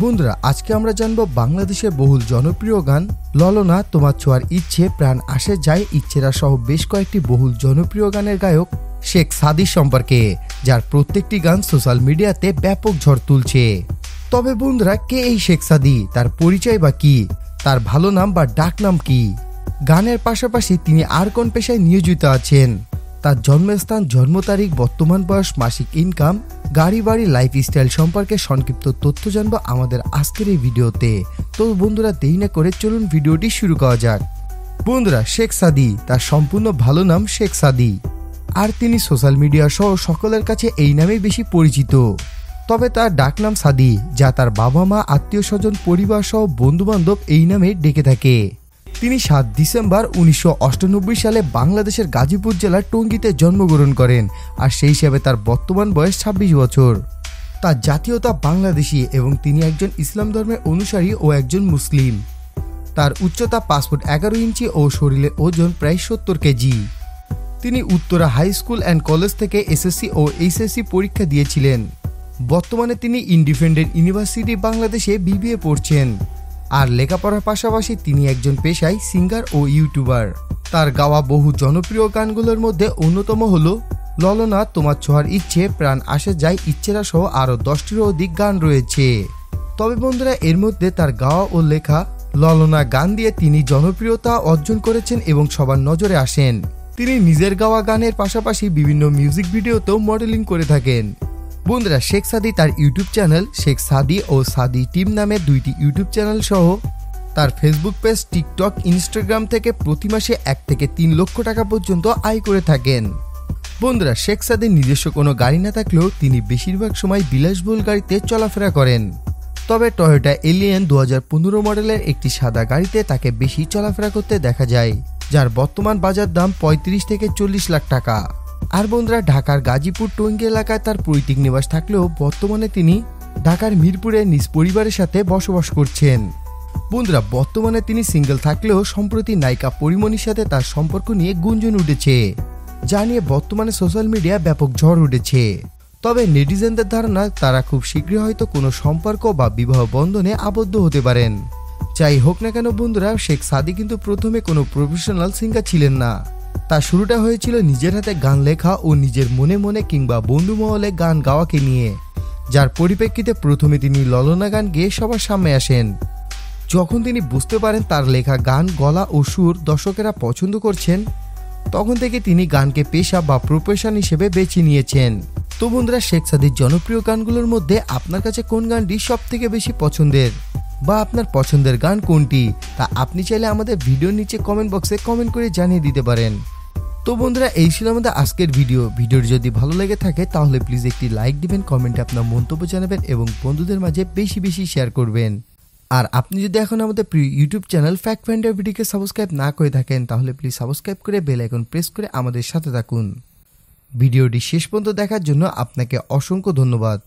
বন্ধুরা, আজকে আমরা জানবো বাংলাদেশের বহুল জনপ্রিয় গান ললনা তোমার ছোঁয়ার ইচ্ছে প্রাণ আসে যায় ইচ্ছেরা সহ বেশ কয়েকটি বহুল জনপ্রিয় গানের গায়ক শেখ সাদী সম্পর্কে, যার প্রত্যেকটি গান সোশ্যাল মিডিয়াতে ব্যাপক ঝড় তুলছে। তবে বন্ধুরা, কে এই শেখ সাদী, তার পরিচয় বা কি, তার ভালো নাম বা ডাক নাম কি, গানের পাশাপাশি তিনি আর কোন পেশায় নিয়োজিত আছেন, তার জন্মস্থান, জন্ম তারিখ, বর্তমান বয়স, মাসিক ইনকাম, গাড়ি বাড়ি, লাইফস্টাইল সম্পর্কে সংক্ষিপ্ত তথ্য জানবো আমাদের আজকের এই ভিডিওতে। তো বন্ধুরা, দেরি না করে চলুন ভিডিওটি শুরু করা যাক। বন্ধুরা, শেখ সাদী, তার সম্পূর্ণ ভালো নাম শেখ সাদী, আর তিনি সোশ্যাল মিডিয়া সহ সকলের কাছে এই নামেই বেশি পরিচিত। তবে তার ডাকনাম সাদী, যা তার বাবা মা, আত্মীয় স্বজন, পরিবার সহ বন্ধু বান্ধব এই নামে ডেকে থাকে। তিনি 7 ডিসেম্বর 1998 সালে বাংলাদেশের গাজীপুর জেলার টঙ্গীতে জন্মগ্রহণ করেন, আর সেই হিসাবে তার বর্তমান বয়স 26 বছর। তার জাতীয়তা বাংলাদেশি এবং তিনি একজন ইসলাম ধর্মের অনুসারী ও একজন মুসলিম। তার উচ্চতা 5 ফুট 11 ইঞ্চি ও শরীরের ওজন প্রায় 70 কেজি। তিনি Uttara high school and college থেকে এসএসসি ও এইচএসসি পরীক্ষা দিয়েছিলেন। বর্তমানে তিনি ইন্ডিপেন্ডেন্ট ইউনিভার্সিটি বাংলাদেশে বিবিএ পড়ছেন। আর লেখাপড়ার পাশাপাশি তিনি একজন পেশায় সিঙ্গার ও ইউটিউবার। তার গাওয়া বহু জনপ্রিয় গানগুলোর মধ্যে অন্যতম হল ললনা তোমার ছোঁয়ার ইচ্ছে প্রাণ আসে যায় ইচ্ছেরা সহ আরও 10টিরও অধিক গান রয়েছে। তবে বন্ধুরা, এর মধ্যে তার গাওয়া ও লেখা ললনা গান দিয়ে তিনি জনপ্রিয়তা অর্জন করেছেন এবং সবার নজরে আসেন। তিনি নিজের গাওয়া গানের পাশাপাশি বিভিন্ন মিউজিক ভিডিওতেও মডেলিং করে থাকেন। বন্ধুরা, শেখ সাদী তার ইউটিউব চ্যানেল শেখ সাদী ও সাদী টিম নামে 2টি ইউটিউব চ্যানেল সহ তার ফেসবুক পেজ, টিকটক, ইনস্টাগ্রাম থেকে প্রতি মাসে 1 থেকে 3 লক্ষ টাকা পর্যন্ত আয় করে থাকেন। বন্ধুরা, শেখ সাদীর নিজস্ব কোনো গাড়ি না থাকলেও তিনি বেশিরভাগ সময় বিলাসবহুল গাড়িতে চলাফেরা করেন। তবে টয়োটা এলিয়ন 2015 মডেলের একটি সাদা গাড়িতে তাকে বেশি চলাফেরা করতে দেখা যায়, যার বর্তমান বাজার দাম 35 থেকে 40 লাখ টাকা। আর বন্ধুরা, ঢাকার গাজীপুর টঙ্গী এলাকায় তার পৈতৃক নিবাস থাকলেও বর্তমানে তিনি ঢাকার মিরপুরে নিজ পরিবারের সাথে বসবাস করছেন। বন্ধুরা, বর্তমানে তিনি সিঙ্গেল থাকলেও সম্প্রতি নায়িকা পরিমণির সাথে তার সম্পর্ক নিয়ে গুঞ্জন উঠেছে, যা নিয়ে বর্তমানে সোশ্যাল মিডিয়া ব্যাপক ঝড় উঠেছে। তবে নেটিজেনদের ধারণা তারা খুব শীঘ্রই হয়তো কোনো সম্পর্ক বা বিবাহ বন্ধনে আবদ্ধ হতে পারেন। যাই হোক না কেন বন্ধুরা, শেখ সাদী কিন্তু প্রথমে কোনো প্রফেশনাল সিঙ্গার ছিলেন না। তার শুরুটা হয়েছিল নিজের হাতে গান লেখা ও নিজের মনে মনে কিংবা বন্ধু মহলে গান গাওয়াকে নিয়ে, যার পরিপ্রেক্ষিতে প্রথমে তিনি ললনা গান গেয়ে সবার সামনে আসেন। যখন তিনি বুঝতে পারেন তার লেখা গান, গলা ও সুর দর্শকেরা পছন্দ করছেন, তখন থেকে তিনি গানকে পেশা বা প্রফেশন হিসেবে বেছে নিয়েছেন। তো বন্ধুরা, শেখ সাদীর জনপ্রিয় গানগুলোর মধ্যে আপনার কাছে কোন গানটি সব থেকে বেশি পছন্দের বা আপনার পছন্দের গান কোনটি, তা আপনি চাইলে আমাদের ভিডিওর নিচে কমেন্ট বক্সে কমেন্ট করে জানিয়ে দিতে পারেন। তো বন্ধুরা, এই ছিল আমাদের আজকের ভিডিওটি যদি ভালো লেগে থাকে তাহলে প্লিজ একটি লাইক দিবেন, কমেন্টে আপনার মন্তব্য জানাবেন এবং বন্ধুদের মাঝে বেশি বেশি শেয়ার করবেন। আর আপনি যদি এখন আমাদের প্রিয় ইউটিউব চ্যানেল ফ্যাক্ট ফাইন্ডার ভিডিওকে সাবস্ক্রাইব না করে থাকেন তাহলে প্লিজ সাবস্ক্রাইব করে বেল আইকন প্রেস করে আমাদের সাথে থাকুন। ভিডিওটি শেষ পর্যন্ত দেখার জন্য আপনাকে অসংখ্য ধন্যবাদ।